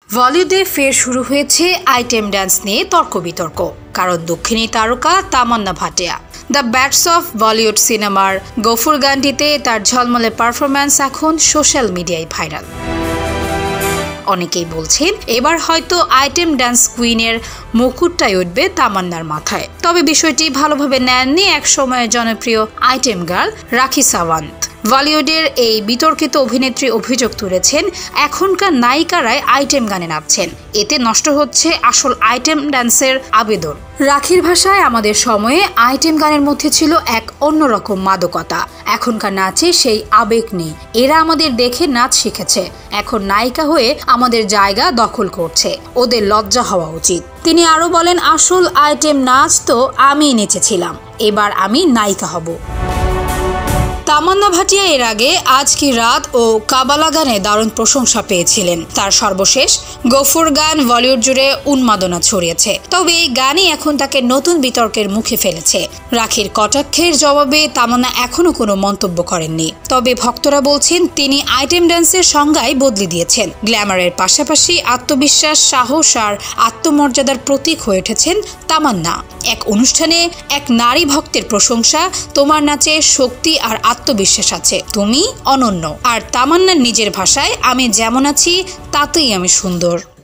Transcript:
বলিউডে ফের শুরু হয়েছে আইটেম ডান্স নিয়ে তর্ক বিতর্ক। কারণ দক্ষিণী তারকা Tamannaah Bhatia the bads of Bollywood সিনেমার গফুর গানটিতে তার ঝলমলে পারফরম্যান্স এখন সোশ্যাল মিডিয়ায় ভাইরাল। অনেকেই বলছেন এবার হয়তো আইটেম ডান্স কুইনের মুকুটটাই উঠবে তামান্নার মাথায়। তবে বিষয়টি ভালোভাবে নেননি এক সময়ের জনপ্রিয় আইটেম গার্ল রাখি সাওয়ান্ত। বলিউডের এই বিতর্কিত অভিনেত্রী অভিযোগ তুলেছেন এখনকার নায়িকারাই আইটেম গানে নাচছেন, এতে নষ্ট হচ্ছে আসল আইটেম ডান্সের আবেদন। রাখির ভাষায়, আমাদের সময়ে আইটেম গানের মধ্যে ছিল এক অন্যরকম মাদকতা, এখনকার নাচে সেই আবেগ নেই। এরা আমাদের দেখে নাচ শিখেছে, এখন নায়িকা হয়ে আমাদের জায়গা দখল করছে, ওদের লজ্জা হওয়া উচিত। তিনি আরো বলেন, আসল আইটেম নাচ তো আমিই নেচেছিলাম, এবার আমি নায়িকা হব। তামান্না ভাটিয়া এর আগে আজ কি রাত ও কাবালা গানে দারুণ প্রশংসা পেয়েছিলেন। তার সর্বশেষ গফুর গান বলিউড জুড়ে উন্মাদনা ছড়িয়েছে। তবে এই গানই এখন তাকে নতুন বিতর্কের মুখে ফেলেছে। রাখির কটাক্ষের জবাবে তামান্না এখনো কোনো মন্তব্য করেননি। তবে ভক্তরা বলছেন তিনি আইটেম ডান্সের সংজ্ঞাই বদলে দিয়েছেন। গ্ল্যামারের পাশাপাশি আত্মবিশ্বাস, সাহস আর আত্মমর্যাদার প্রতীক হয়ে উঠেছেন তামান্না। এক অনুষ্ঠানে এক নারী ভক্তের প্রশংসা, তোমার নাচে শক্তি আর আত্মবিশ্বাস আছে, তুমি অনন্য। আর তামান্নার নিজের ভাষায়, আমি যেমন আছি তাতেই আমি সুন্দর।